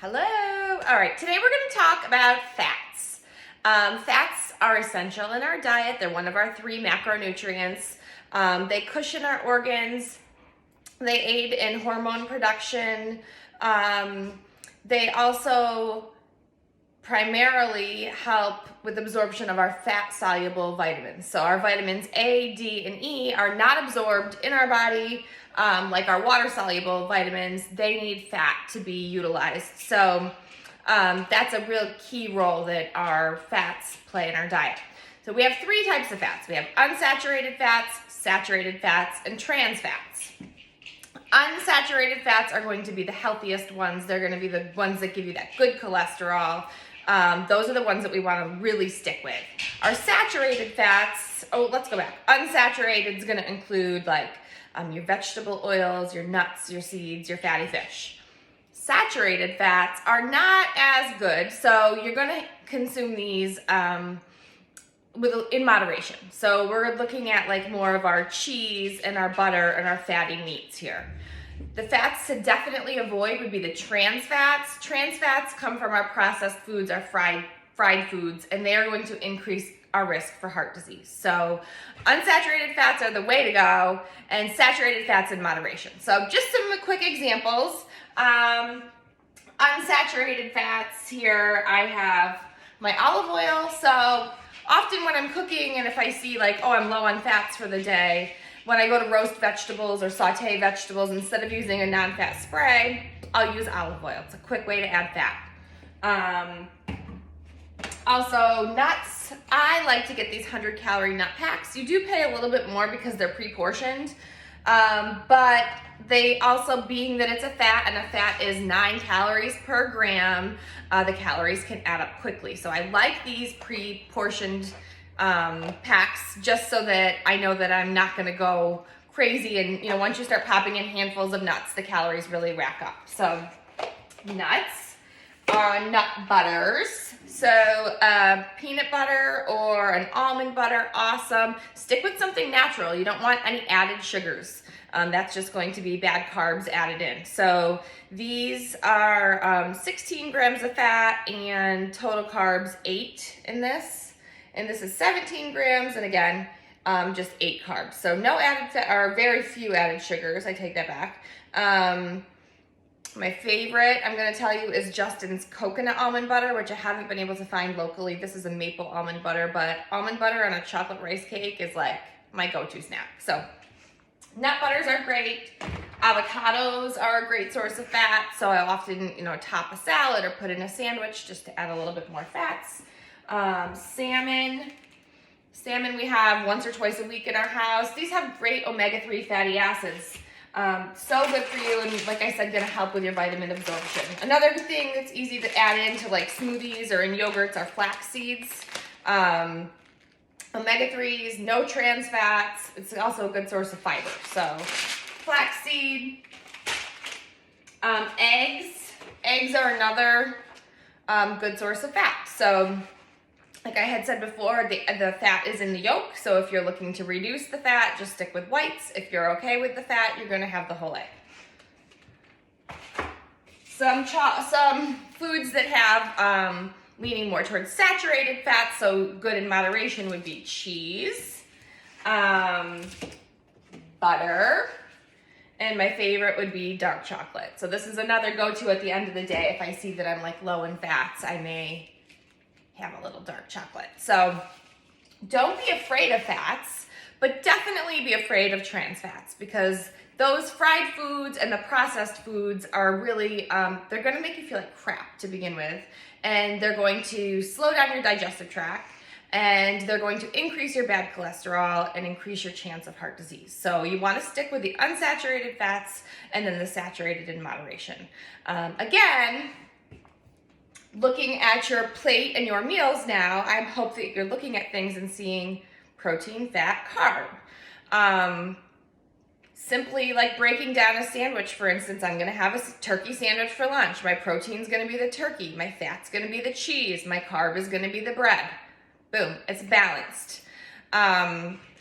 Hello. All right, today we're going to talk about fats. Fats are essential in our diet. They're one of our 3 macronutrients. They cushion our organs. They aid in hormone production. They also primarily help with absorption of our fat-soluble vitamins. So our vitamins A, D, and E are not absorbed in our body like our water-soluble vitamins. They need fat to be utilized. So that's a real key role that our fats play in our diet. So we have 3 types of fats. We have unsaturated fats, saturated fats, and trans fats. Unsaturated fats are going to be the healthiest ones. They're going to be the ones that give you that good cholesterol. Those are the ones that we want to really stick with. Our saturated fats, let's go back. Unsaturated is going to include like your vegetable oils, your nuts, your seeds, your fatty fish. Saturated fats are not as good, so you're going to consume these in moderation. So we're looking at like more of our cheese and our butter and our fatty meats here. The fats to definitely avoid would be the trans fats. Trans fats come from our processed foods, our fried foods, and they are going to increase our risk for heart disease. So unsaturated fats are the way to go, and saturated fats in moderation. So just some quick examples. Unsaturated fats here, I have my olive oil. So often when I'm cooking and if I see like, I'm low on fats for the day, when I go to roast vegetables or saute vegetables, instead of using a non-fat spray, I'll use olive oil. It's a quick way to add fat. Also, nuts. I like to get these 100-calorie nut packs. You do pay a little bit more because they're pre-portioned, but they also, being that it's a fat and a fat is 9 calories per gram, the calories can add up quickly. So I like these pre-portioned packs just so that I know that I'm not going to go crazy. And once you start popping in handfuls of nuts, the calories really rack up. So nuts are nut butters. So peanut butter or an almond butter, awesome. Stick with something natural. You don't want any added sugars. That's just going to be bad carbs added in. So these are 16 grams of fat and total carbs 8 in this. And this is 17 grams, and again, just 8 carbs. So no added fat, or very few added sugars. I take that back. My favorite, I'm going to tell you, is Justin's coconut almond butter, which I haven't been able to find locally. This is a maple almond butter, but almond butter on a chocolate rice cake is like my go-to snack. So nut butters are great. Avocados are a great source of fat. So I often, top a salad or put in a sandwich just to add a little bit more fats. Salmon we have once or twice a week in our house. These have great omega-3 fatty acids. So good for you, and like I said, gonna help with your vitamin absorption. Another thing that's easy to add into like smoothies or in yogurts are flax seeds. Omega-3s, no trans fats. It's also a good source of fiber. So flaxseed. Eggs are another good source of fat. So like I had said before, the fat is in the yolk. So if you're looking to reduce the fat, just stick with whites. If you're okay with the fat, you're going to have the whole egg. Some foods that have leaning more towards saturated fat, so good in moderation, would be cheese, butter, and my favorite would be dark chocolate. So this is another go-to at the end of the day. If I see that I'm like low in fats, I may have a little dark chocolate. So don't be afraid of fats, but definitely be afraid of trans fats, because those fried foods and the processed foods are really, they're going to make you feel like crap to begin with, and they're going to slow down your digestive tract, and they're going to increase your bad cholesterol and increase your chance of heart disease. So you want to stick with the unsaturated fats and then the saturated in moderation. Again, looking at your plate and your meals now, I hope that you're looking at things and seeing protein, fat, carb. Simply like breaking down a sandwich, for instance, I'm going to have a turkey sandwich for lunch. My protein's going to be the turkey. My fat's going to be the cheese. My carb is going to be the bread. Boom, it's balanced.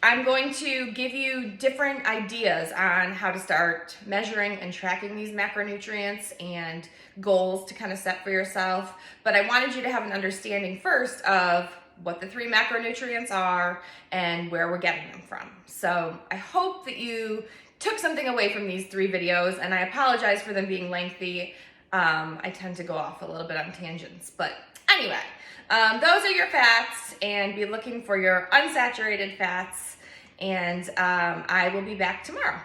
I'm going to give you different ideas on how to start measuring and tracking these macronutrients and goals to kind of set for yourself. But I wanted you to have an understanding first of what the 3 macronutrients are and where we're getting them from. So I hope that you took something away from these 3 videos, and I apologize for them being lengthy. I tend to go off a little bit on tangents, but anyway, those are your fats, and be looking for your unsaturated fats, and I will be back tomorrow.